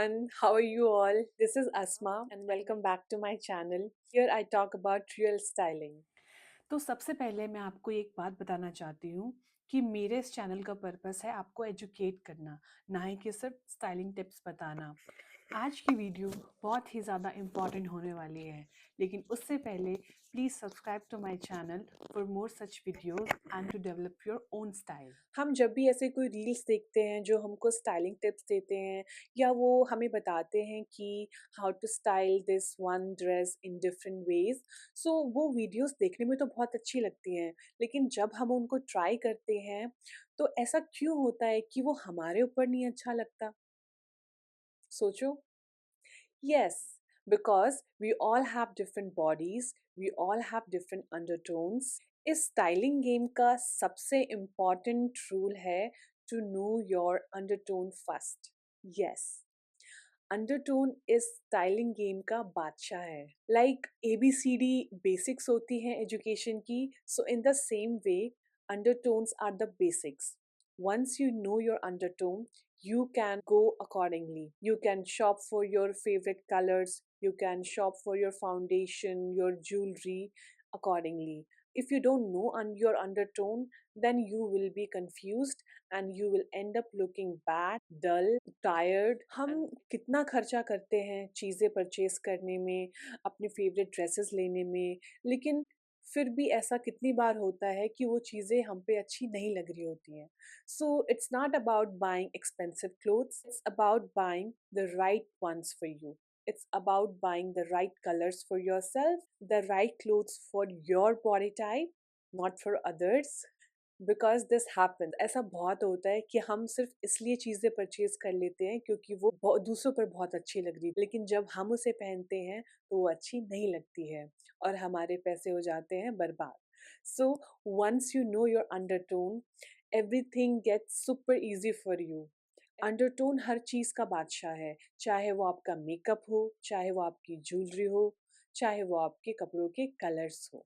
everyone, how are you all? This is Asma and welcome back to my channel. Here I talk about real styling. तो सबसे पहले मैं आपको एक बात बताना चाहती हूँ कि मेरे इस चैनल का पर्पस है आपको एजुकेट करना, ना ही कि सिर्फ स्टाइलिंग टिप्स बताना। आज की वीडियो बहुत ही ज़्यादा इम्पॉर्टेंट होने वाली है, लेकिन उससे पहले please subscribe to my channel for more such videos and to develop your own style. हम जब भी ऐसे कोई रील्स देखते हैं जो हमको स्टाइलिंग टिप्स देते हैं या वो हमें बताते हैं कि how to style this one dress in different ways, so वो वीडियोस देखने में तो बहुत अच्छी लगती हैं, लेकिन जब हम उनको ट्राई करते हैं तो ऐसा क्यों होता है कि वो हमारे ऊपर नहीं अच्छा लगता? सोचो। Yes, because we all have different bodies, we all have different undertones. इस स्टाइलिंग गेम का सबसे इम्पॉर्टेंट रूल है to know your undertone first. Yes, undertone इस स्टाइलिंग गेम का बादशाह है। लाइक ABCD बेसिक्स होती हैं एजुकेशन की, so in the same way undertones are the basics. Once you know your undertone, you can go accordingly. You can shop for your favorite colors, you can shop for your foundation, your jewelry accordingly. If you don't know your undertone, then you will be confused and you will end up looking bad, dull, tired. हम कितना खर्चा करते हैं चीज़ें purchase करने में, अपने favourite dresses लेने में, लेकिन फिर भी ऐसा कितनी बार होता है कि वो चीज़ें हम पे अच्छी नहीं लग रही होती हैं। So it's not about buying expensive clothes, it's about buying the right ones for you. It's about buying the right colors for yourself, the right clothes for your body type, not for others. Because this happen, ऐसा बहुत होता है कि हम सिर्फ इसलिए चीज़ें purchase कर लेते हैं क्योंकि वो दूसरों पर बहुत अच्छी लग रही है, लेकिन जब हम उसे पहनते हैं तो वो अच्छी नहीं लगती है और हमारे पैसे हो जाते हैं बर्बाद। So once you know your undertone, everything gets super easy for you. Undertone हर चीज़ का बादशाह है, चाहे वो आपका मेकअप हो, चाहे वो आपकी ज्वेलरी हो, चाहे वो आपके कपड़ों के कलर्स हो।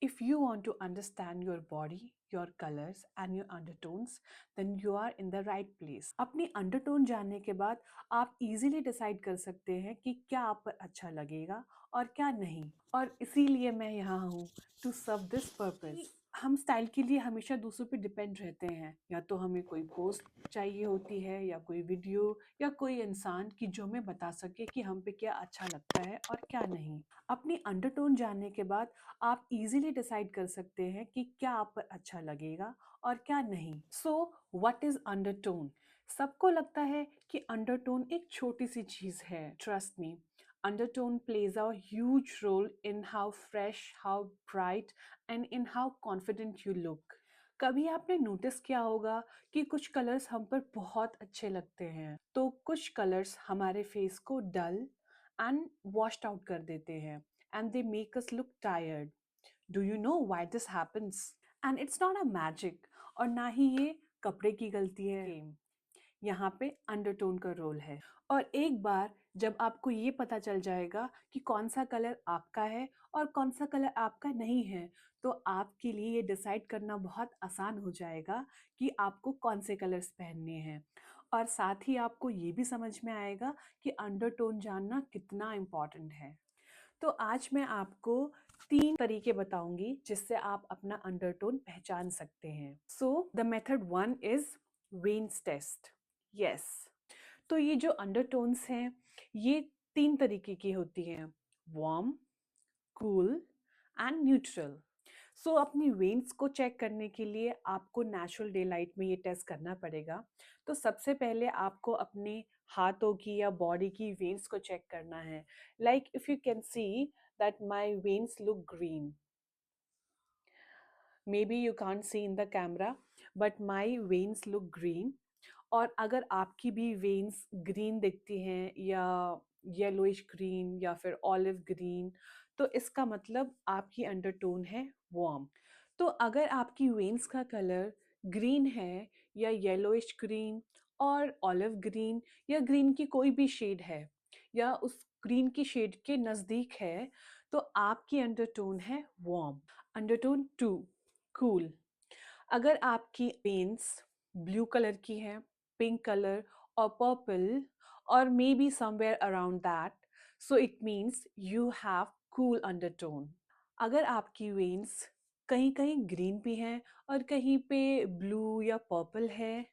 If you want to understand your body, your colors and your undertones, then you are in the right place. अपनी अंडरटोन जानने के बाद आप इजीली डिसाइड कर सकते हैं कि क्या आप पर अच्छा लगेगा और क्या नहीं। और इसीलिए मैं यहाँ हूँ टू सर्व दिस पर्पस। हम स्टाइल के लिए हमेशा दूसरों पे डिपेंड रहते हैं, या तो हमें कोई पोस्ट चाहिए होती है या कोई वीडियो या कोई इंसान कि जो हमें बता सके कि हम पे क्या अच्छा लगता है और क्या नहीं। अपनी अंडरटोन जानने के बाद आप इजीली डिसाइड कर सकते हैं कि क्या आप पर अच्छा लगेगा और क्या नहीं। So what is undertone? सबको लगता है कि अंडरटोन एक छोटी सी चीज है। Trust me, undertone plays a huge role in how fresh, how bright and in how confident you look. कभी आपने नोटिस किया होगा कि कुछ कलर्स हम पर बहुत अच्छे लगते हैं, तो कुछ कलर्स हमारे फेस को डल एंड वॉश्ड आउट कर देते हैं, and they make us look tired. Do you know why this happens? And it's not a magic, और ना ही ये कपड़े की गलती है। यहाँ पे अंडरटोन का रोल है। और एक बार जब आपको ये पता चल जाएगा कि कौन सा कलर आपका है और कौन सा कलर आपका नहीं है, तो आपके लिए ये डिसाइड करना बहुत आसान हो जाएगा कि आपको कौन से कलर्स पहनने हैं। और साथ ही आपको ये भी समझ में आएगा कि अंडरटोन जानना कितना इम्पॉर्टेंट है। तो आज मैं आपको 3 तरीके बताऊंगी जिससे आप अपना अंडरटोन पहचान सकते हैं। So the method 1 is veins test. Yes, तो ये जो अंडरटोन्स हैं ये 3 तरीके की होती हैं, वार्म, कूल एंड न्यूट्रल। सो अपनी वेन्स को चेक करने के लिए आपको नेचुरल डे लाइट में ये टेस्ट करना पड़ेगा। तो सबसे पहले आपको अपने हाथों की या बॉडी की वेन्स को चेक करना है। Like if you can see that my veins look green, maybe you can't see in the camera, but my veins look green. और अगर आपकी भी वेन्स ग्रीन दिखती हैं या येलोइश ग्रीन या फिर ऑलिव ग्रीन, तो इसका मतलब आपकी अंडरटोन है वार्म। तो अगर आपकी वेन्स का कलर ग्रीन है या येलोइश ग्रीन और ऑलिव ग्रीन या ग्रीन की कोई भी शेड है या उस ग्रीन की शेड के नज़दीक है, तो आपकी अंडरटोन है वार्म। Undertone 2, cool. अगर आपकी वेन्स ब्लू कलर की हैं, पिंक कलर और purple, or maybe somewhere around that. So it means you have cool undertone. अगर आपकी वेन्स कहीं कहीं ग्रीन भी हैं और कहीं पे ब्लू या पर्पल है,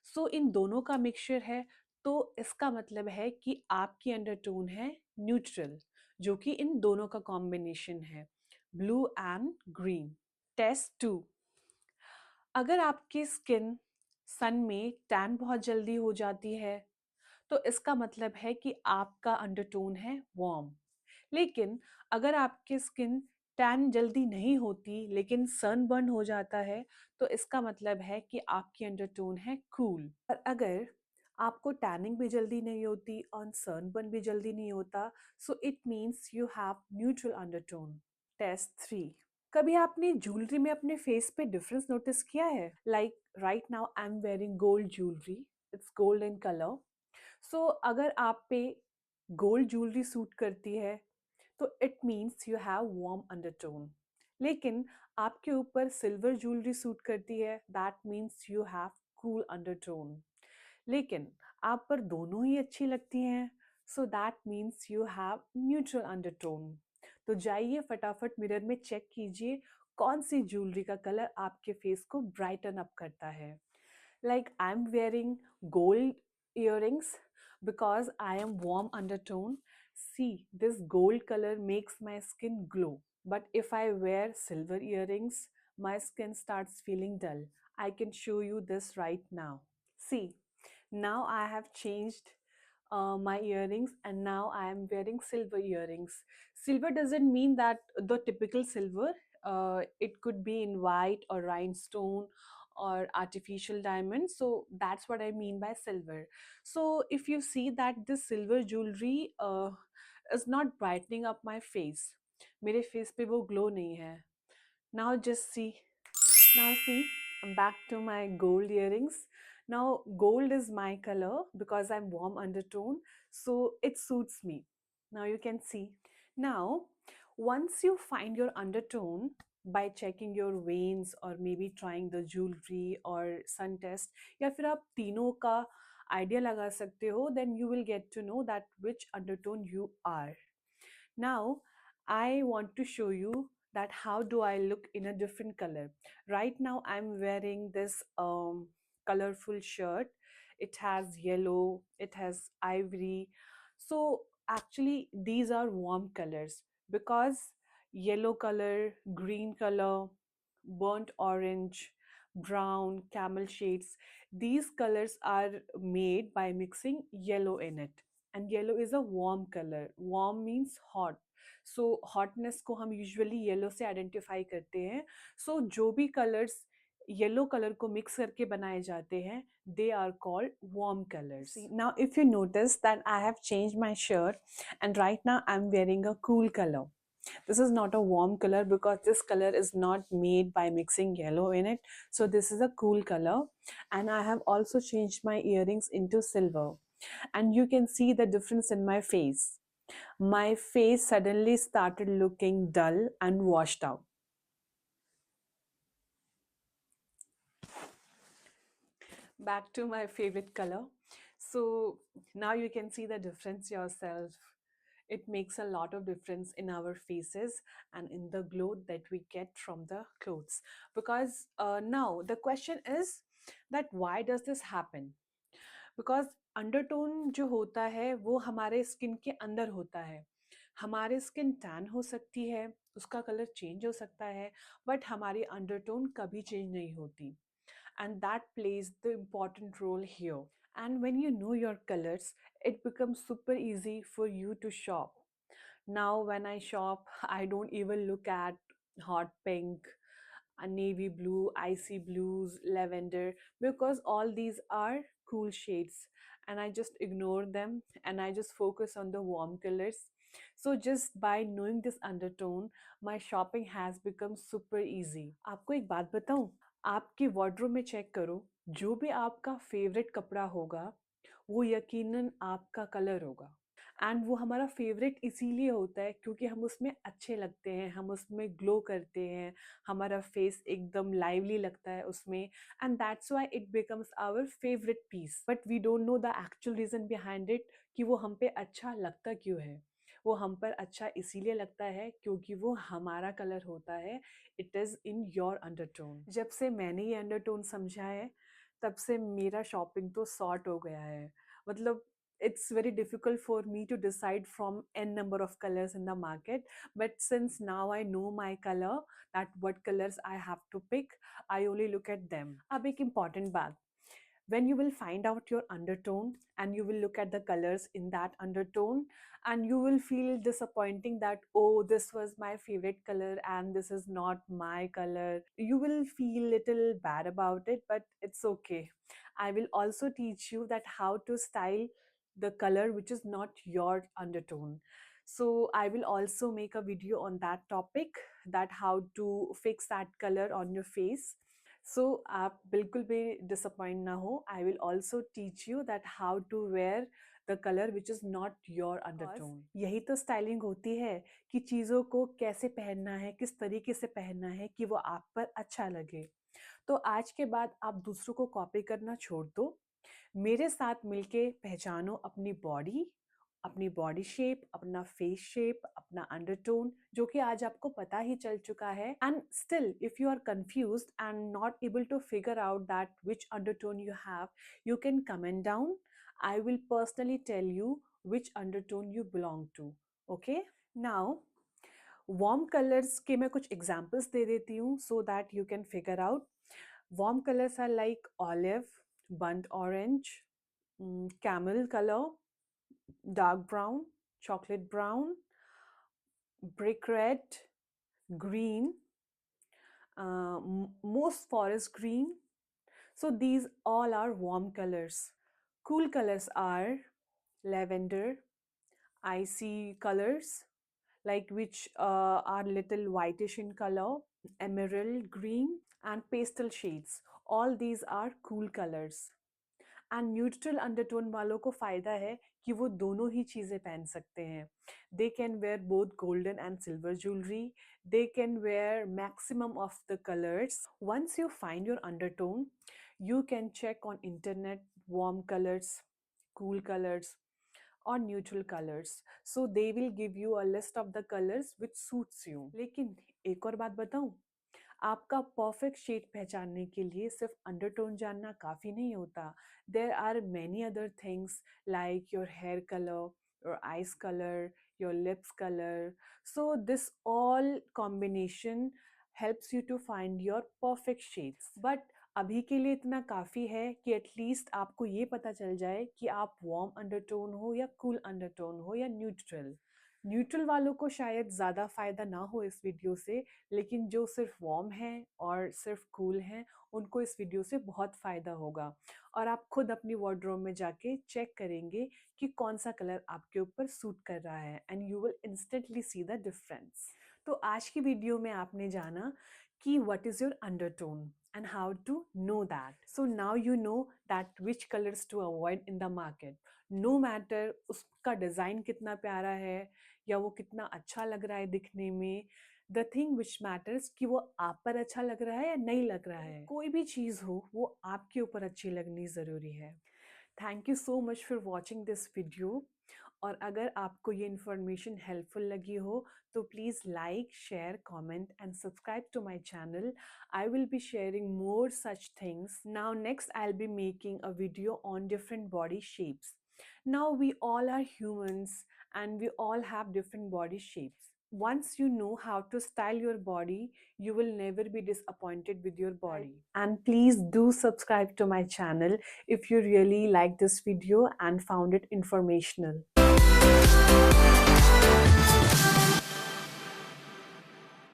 सो इन दोनों का मिक्सचर है, तो इसका मतलब है कि आपकी अंडरटोन है न्यूट्रल, जो कि इन दोनों का कॉम्बिनेशन है, blue and green. Test two. अगर आपकी स्किन सन में टैन बहुत जल्दी हो जाती है, तो इसका मतलब है कि आपका अंडरटोन है वार्म। लेकिन अगर आपकी स्किन टैन जल्दी नहीं होती लेकिन सनबर्न हो जाता है, तो इसका मतलब है कि आपकी अंडरटोन है कूल। और अगर आपको टैनिंग भी जल्दी नहीं होती और सनबर्न भी जल्दी नहीं होता, so it means you have neutral undertone. Test three. कभी आपने ज्वेलरी में अपने फेस पे डिफरेंस नोटिस किया है? Like right now I am wearing gold jewellery, it's gold in colour. So अगर आप पे गोल्ड ज्वेलरी सूट करती है, तो it means you have warm undertone. लेकिन आपके ऊपर सिल्वर ज्वेलरी सूट करती है, that means you have cool undertone. लेकिन आप पर दोनों ही अच्छी लगती हैं, so that means you have neutral undertone. तो जाइए फटाफट मिरर में चेक कीजिए कौन सी ज्वेलरी का कलर आपके फेस को ब्राइटन अप करता है। Like I'm wearing gold earrings because I am warm undertone. See, this gold color makes my skin glow. But if I wear silver earrings, my skin starts feeling dull. I can show you this right now. See, now I have changed my earrings and now I am wearing silver earrings. Silver doesn't mean that the typical silver. It could be in white or rhinestone or artificial diamond. So that's what I mean by silver. So if you see that this silver jewelry is not brightening up my face, मेरे face पे वो glow नहीं है. Now just see. Now see, I'm back to my gold earrings. Now gold is my color because I'm warm undertone, so it suits me. Now you can see. Now, once you find your undertone by checking your veins or maybe trying the jewelry or sun test, या फिर आप तीनों का idea लगा सकते हो, then you will get to know that which undertone you are. Now, I want to show you that how do I look in a different color. Right now, I'm wearing this colorful shirt. It has yellow, it has ivory. So actually, these are warm colors because yellow color, green color, burnt orange, brown, camel shades, these colors are made by mixing yellow in it. And yellow is a warm color. Warm means hot. So hotness को हम usually yellow से identify करते हैं. So जो भी colors yellow colour को mix करके बनाए जाते हैं, they are called warm colors. See, now if you notice that I have changed my shirt and right now I'm wearing a cool color. This is not a warm color because this color is not made by mixing yellow in it. So this is a cool color, and I have also changed my earrings into silver. And you can see the difference in my face. My face suddenly started looking dull and washed out. Back to my favorite color. So now you can see the difference yourself. It makes a lot of difference in our faces and in the glow that we get from the clothes. Because now the question is that why does this happen? Because undertone जो होता है वो हमारे skin के अंदर होता है. हमारे स्किन टैन हो सकती है, उसका कलर चेंज हो सकता है, बट हमारी अंडरटोन कभी चेंज नहीं होती. And that plays the important role here. And when you know your colors, it becomes super easy for you to shop. Now, when I shop, I don't even look at hot pink, a navy blue, icy blues, lavender, because all these are cool shades and I just ignore them and I just focus on the warm colors. So just by knowing this undertone, my shopping has become super easy. आपको एक बात बताऊं? आपके wardrobe में check करो, जो भी आपका फेवरेट कपड़ा होगा वो यकीनन आपका कलर होगा. एंड वो हमारा फेवरेट इसीलिए होता है क्योंकि हम उसमें अच्छे लगते हैं, हम उसमें ग्लो करते हैं, हमारा फेस एकदम लाइवली लगता है उसमें, and that's why it becomes our favourite piece. But we don't know the actual reason behind it कि वो हम पे अच्छा लगता क्यों है। वो हम पर अच्छा इसीलिए लगता है क्योंकि वो हमारा कलर होता है, it is in your undertone. जब से मैंने ये अंडरटोन समझा है, तब से मेरा शॉपिंग तो सॉर्ट हो गया है। मतलब it's very difficult for me to decide from n number of colors in the market, but since now I know my color, that what colors I have to pick, I only look at them. अब एक important बात, when you will find out your undertone and you will look at the colors in that undertone, and you will feel disappointing that, oh, this was my favorite color and this is not my color. You will feel little bad about it, but it's okay. I will also teach you that how to style the color which is not your undertone. So I will also make a video on that topic, that how to fix that color on your face. सो आप बिल्कुल भी disappoint ना हो, I will also teach you that how to wear the colour which is not your undertone. यही तो styling होती है कि चीज़ों को कैसे पहनना है, किस तरीके से पहनना है कि वो आप पर अच्छा लगे। तो आज के बाद आप दूसरों को कॉपी करना छोड़ दो, मेरे साथ मिलके पहचानो अपनी बॉडी शेप, अपना फेस शेप, अपना अंडरटोन, जो कि आज आपको पता ही चल चुका है। And still if you are confused and not able to figure out that which undertone you have, you can comment down. I will personally tell you which undertone you belong to. Okay? Now, warm colours के मैं कुछ examples दे देती हूँ so that you can figure out. Warm colours are like olive, burnt orange, camel color, dark brown, chocolate brown, brick red, green, most forest green. So these all are warm colors. Cool colors are lavender, icy colors, like which are little whitish in color, emerald green, and pastel shades. All these are cool colors. And neutral undertone वालों को फ़ायदा है कि वो दोनों ही चीज़ें पहन सकते हैं। They can wear both golden and silver jewellery, they can wear maximum of the colours. Once you find your undertone, you can check on internet warm colors, cool colors, or neutral colors, so they will give you a list of the colors which suits you. लेकिन एक और बात बताऊं, आपका perfect shade पहचानने के लिए सिर्फ अंडरटोन जानना काफ़ी नहीं होता। There are many other things like your hair colour, your eyes colour, your lips colour. So this all combination helps you to find your perfect shades. But अभी के लिए इतना काफ़ी है कि एटलीस्ट आपको ये पता चल जाए कि आप वार्म अंडरटोन हो या कूल अंडरटोन हो या न्यूट्रल। न्यूट्रल वालों को शायद ज़्यादा फ़ायदा ना हो इस वीडियो से, लेकिन जो सिर्फ वार्म हैं और सिर्फ कूल हैं, उनको इस वीडियो से बहुत फ़ायदा होगा। और आप खुद अपनी वार्डरोब में जाके चेक करेंगे कि कौन सा कलर आपके ऊपर सूट कर रहा है, and you will instantly see the difference. तो आज की वीडियो में आपने जाना कि what is your undertone and how to know that. So now you know that which colors to avoid in the market. No matter उसका design कितना प्यारा है या वो कितना अच्छा लग रहा है दिखने में, द थिंग विच मैटर्स कि वो आप पर अच्छा लग रहा है या नहीं लग रहा है। कोई भी चीज़ हो वो आपके ऊपर अच्छी लगनी ज़रूरी है। Thank you so much for watching this video. और अगर आपको ये इन्फॉर्मेशन हेल्पफुल लगी हो तो please like, share, comment and subscribe to my channel. I will be sharing more such things. Now next I'll be making a video on different body shapes. Now we all are humans and we all have different body shapes. Once you know how to style your body, you will never be disappointed with your body. And please do subscribe to my channel if you really like this video and found it informational.